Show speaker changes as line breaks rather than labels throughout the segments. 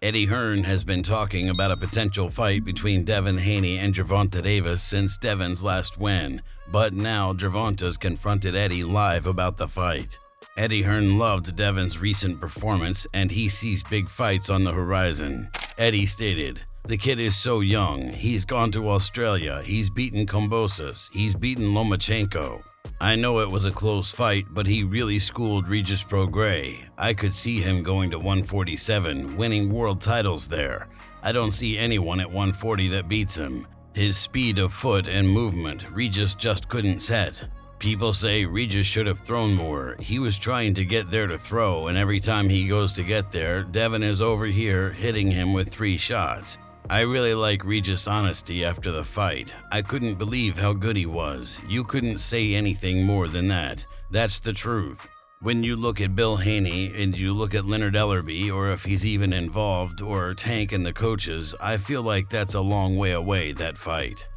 Eddie Hearn has been talking about a potential fight between Devin Haney and Gervonta Davis since Devin's last win, but now Gervonta's confronted Eddie live about the fight. Eddie Hearn loved Devin's recent performance and he sees big fights on the horizon. Eddie stated, "The kid is so young. He's gone to Australia. He's beaten Kambosos. He's beaten Lomachenko. I know it was a close fight, but he really schooled Regis Prograis. I could see him going to 147, winning world titles there. I don't see anyone at 140 that beats him. His speed of foot and movement, Regis just couldn't set. People say Regis should have thrown more. He was trying to get there to throw, and every time he goes to get there, Devin is over here hitting him with 3 shots. I really like Regis' honesty after the fight. I couldn't believe how good he was. You couldn't say anything more than that. That's the truth. When you look at Bill Haney and you look at Leonard Ellerby, or if he's even involved, or Tank and the coaches, I feel like that's a long way away, that fight."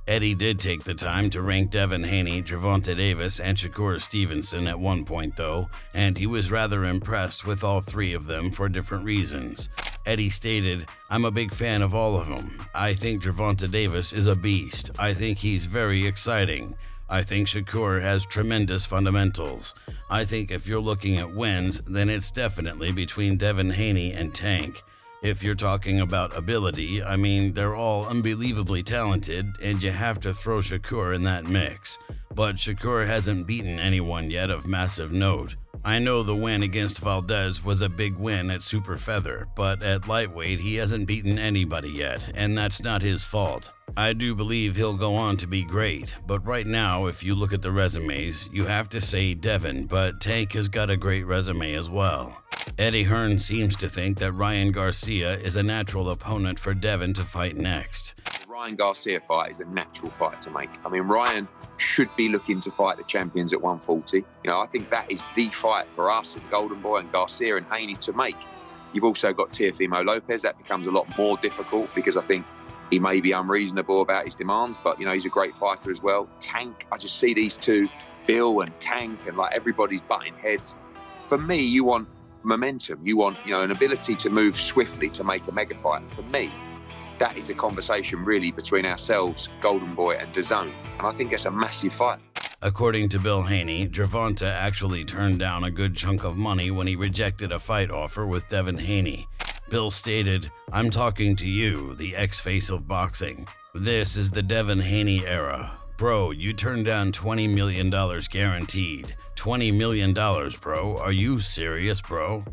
Eddie did take the time to rank Devin Haney, Gervonta Davis, and Shakur Stevenson at one point though, and he was rather impressed with all 3 of them for different reasons. Eddie stated, "I'm a big fan of all of them. I think Gervonta Davis is a beast. I think he's very exciting. I think Shakur has tremendous fundamentals. I think if you're looking at wins, then it's definitely between Devin Haney and Tank. If you're talking about ability, I mean, they're all unbelievably talented, and you have to throw Shakur in that mix. But Shakur hasn't beaten anyone yet of massive note. I know the win against Valdez was a big win at super feather, but at lightweight he hasn't beaten anybody yet, and that's not his fault. I do believe he'll go on to be great, but right now if you look at the resumes, you have to say Devin, but Tank has got a great resume as well." Eddie Hearn seems to think that Ryan Garcia is a natural opponent for Devin to fight next.
The Ryan Garcia fight is a natural fight to make. I mean, Ryan should be looking to fight the champions at 140. You know, I think that is the fight for us and Golden Boy and Garcia and Haney to make. You've also got Teofimo Lopez. That becomes a lot more difficult because I think he may be unreasonable about his demands, but, you know, he's a great fighter as well. Tank, I just see these two, Bill and Tank, and like everybody's butting heads. For me, you want momentum. You want, you know, an ability to move swiftly to make a mega fight. For me, that is a conversation really between ourselves, Golden Boy and DAZN, and I think it's a massive fight.
According to Bill Haney, Gervonta actually turned down a good chunk of money when he rejected a fight offer with Devin Haney. Bill stated, "I'm talking to you, the ex-face of boxing. This is the Devin Haney era. Bro, you turned down $20 million guaranteed. $20 million, bro. Are you serious, bro?"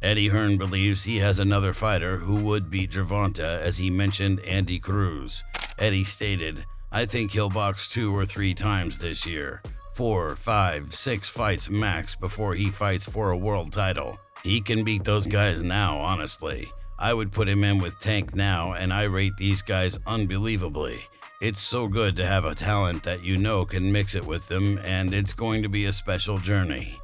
Eddie Hearn believes he has another fighter who would beat Gervonta, as he mentioned Andy Cruz. Eddie stated, "I think he'll box 2 or 3 times this year. 4, 5, 6 fights max before he fights for a world title. He can beat those guys now, honestly. I would put him in with Tank now, and I rate these guys unbelievably. It's so good to have a talent that you know can mix it with them, and it's going to be a special journey."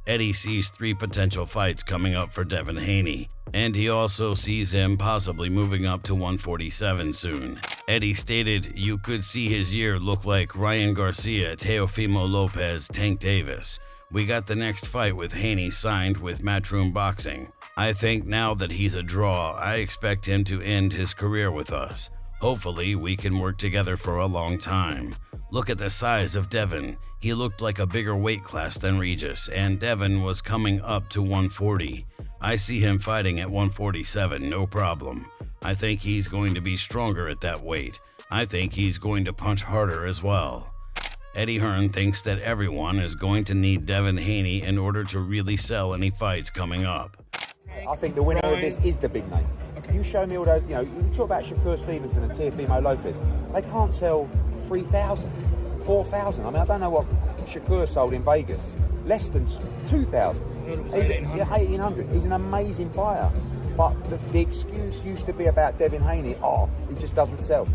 Eddie sees 3 potential fights coming up for Devin Haney, and he also sees him possibly moving up to 147 soon. Eddie stated, "You could see his year look like Ryan Garcia, Teofimo Lopez, Tank Davis. We got the next fight with Haney signed with Matchroom Boxing. I think now that he's a draw, I expect him to end his career with us. Hopefully, we can work together for a long time. Look at the size of Devin. He looked like a bigger weight class than Regis, and Devin was coming up to 140. I see him fighting at 147, no problem. I think he's going to be stronger at that weight. I think he's going to punch harder as well." Eddie Hearn thinks that everyone is going to need Devin Haney in order to really sell any fights coming up.
I think the winner of this is the big name. You show me all those, you know, you talk about Shakur Stevenson and Teofimo Lopez. They can't sell 3,000, 4,000. I mean, I don't know what Shakur sold in Vegas. Less than 2,000. 1,800. He's an amazing fighter. But the excuse used to be about Devin Haney, he just doesn't sell.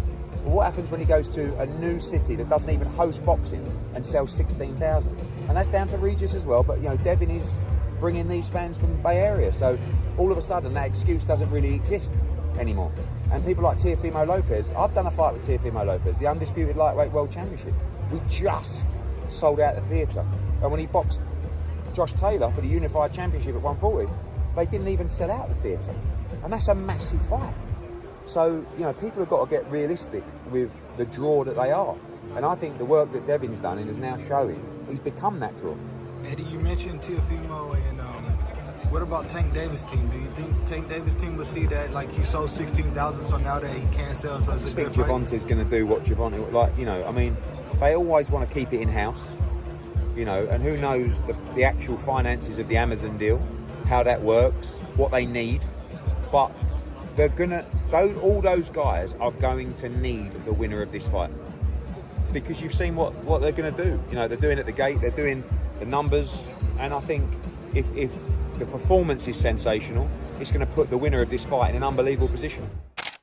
But what happens when he goes to a new city that doesn't even host boxing and sells 16,000? And that's down to Regis as well, but, you know, Devin is bringing these fans from the Bay Area. So all of a sudden that excuse doesn't really exist anymore. And people like Teofimo Lopez, I've done a fight with Teofimo Lopez, the undisputed lightweight world championship. We just sold out the theatre. And when he boxed Josh Taylor for the unified championship at 140, they didn't even sell out the theatre. And that's a massive fight. So, you know, people have got to get realistic with the draw that they are. And I think the work that Devin's done and is now showing, he's become that draw.
Eddie, you mentioned Teofimo and what about Tank Davis' team? Do you think Tank Davis' team will see that, like, he sold 16,000, so now that he can't sell, so it's a good fight?
I think Gervonta's going to do what Gervonta, like, you know, I mean, they always want to keep it in-house, you know, and who knows the actual finances of the Amazon deal, how that works, what they need, but they're going to, all those guys are going to need the winner of this fight. Because you've seen what they're going to do. You know, they're doing at the gate, they're doing the numbers, and I think if the performance is sensational, it's going to put the winner of this fight in an unbelievable position.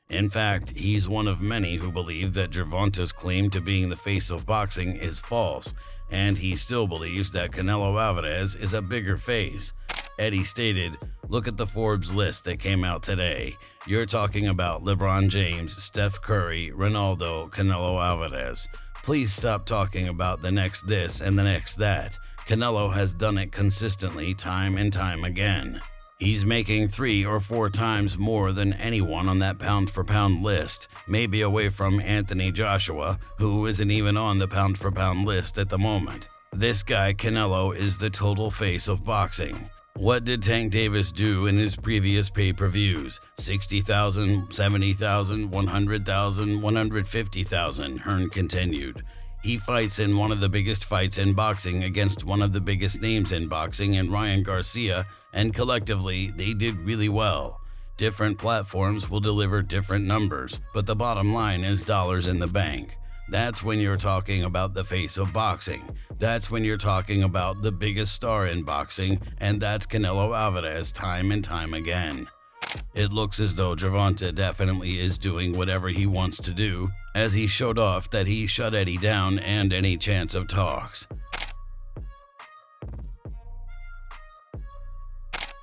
In fact, he's one of many who believe that Gervonta's claim to being the face of boxing is false, and he still believes that Canelo Alvarez is a bigger face. Eddie stated, "Look at the Forbes list that came out today. You're talking about LeBron James, Steph Curry, Ronaldo, Canelo Alvarez. Please stop talking about the next this and the next that. Canelo has done it consistently time and time again. He's making 3 or 4 times more than anyone on that pound-for-pound list, maybe away from Anthony Joshua, who isn't even on the pound-for-pound list at the moment. This guy, Canelo, is the total face of boxing." What did Tank Davis do in his previous pay-per-views? 60,000, 70,000, 100,000, 150,000, Hearn continued. He fights in one of the biggest fights in boxing against one of the biggest names in boxing in Ryan Garcia, and collectively, they did really well. Different platforms will deliver different numbers, but the bottom line is dollars in the bank. That's when you're talking about the face of boxing. That's when you're talking about the biggest star in boxing, and that's Canelo Alvarez time and time again. It looks as though Gervonta definitely is doing whatever he wants to do, as he showed off that he shut Eddie down and any chance of talks.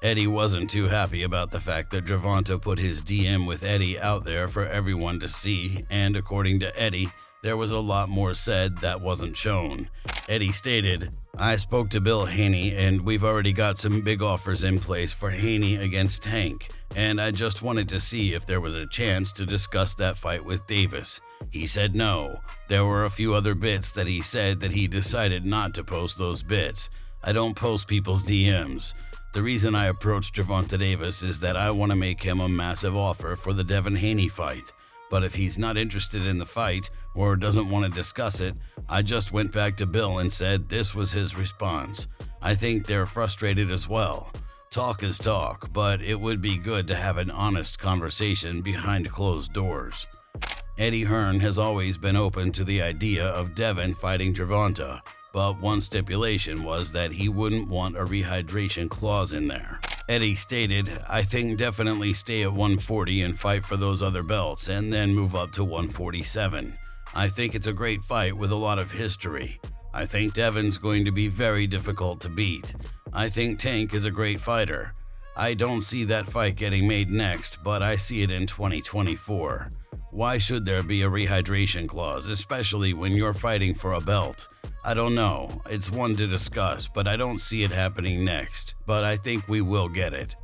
Eddie wasn't too happy about the fact that Gervonta put his DM with Eddie out there for everyone to see, and according to Eddie, there was a lot more said that wasn't shown. Eddie stated, "I spoke to Bill Haney and we've already got some big offers in place for Haney against Tank, and I just wanted to see if there was a chance to discuss that fight with Davis. He said no. There were a few other bits that he said that he decided not to post those bits. I don't post people's DMs. The reason I approached Gervonta Davis is that I want to make him a massive offer for the Devin Haney fight. But if he's not interested in the fight or doesn't want to discuss it, I just went back to Bill and said this was his response. I think they're frustrated as well. Talk is talk, but it would be good to have an honest conversation behind closed doors." Eddie Hearn has always been open to the idea of Devin fighting Gervonta, but one stipulation was that he wouldn't want a rehydration clause in there. Eddie stated, "I think definitely stay at 140 and fight for those other belts and then move up to 147. I think it's a great fight with a lot of history. I think Devin's going to be very difficult to beat. I think Tank is a great fighter. I don't see that fight getting made next, but I see it in 2024. Why should there be a rehydration clause, especially when you're fighting for a belt? I don't know. It's one to discuss, but I don't see it happening next. But I think we will get it."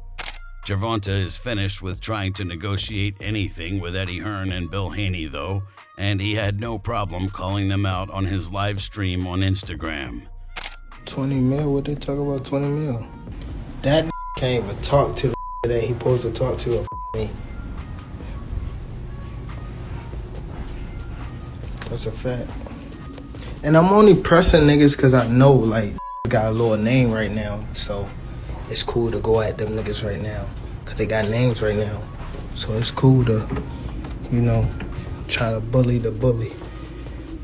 Gervonta is finished with trying to negotiate anything with Eddie Hearn and Bill Haney, though, and he had no problem calling them out on his live stream on Instagram.
20 mil? What they talk about 20 mil? That can't even talk to the that he supposed to talk to me. That's a fact. And I'm only pressing niggas because I know, like, got a little name right now. So it's cool to go at them niggas right now because they got names right now. So it's cool to, you know, try to bully the bully.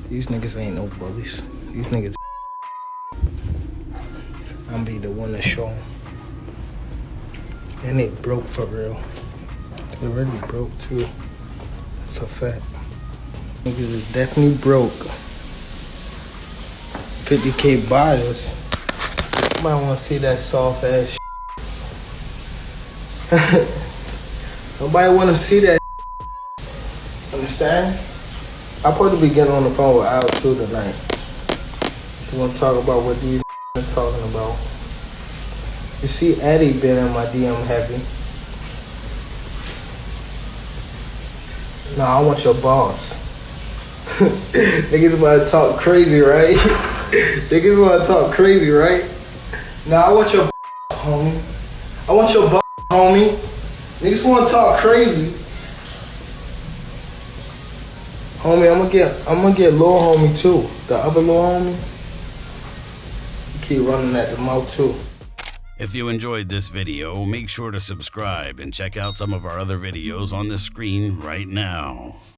These niggas ain't no bullies. These niggas I'm be the one to show them. And they broke for real. They already broke too. That's a fact. Niggas is definitely broke. 50K buyers. You might want to see that soft ass shit. Nobody want to see that shit. Understand? I'm supposed to be getting on the phone with Al too tonight. We're going to talk about what these are talking about. You see Eddie been in my DM heavy. Nah, I want your boss. Niggas wanna talk crazy, right? Niggas wanna talk crazy, right? Nah, I want your homie. I want your homie. Niggas wanna talk crazy. Homie, I'm gonna get little homie too. The other little homie. Keep running at the mouth too.
If you enjoyed this video, make sure to subscribe and check out some of our other videos on the screen right now.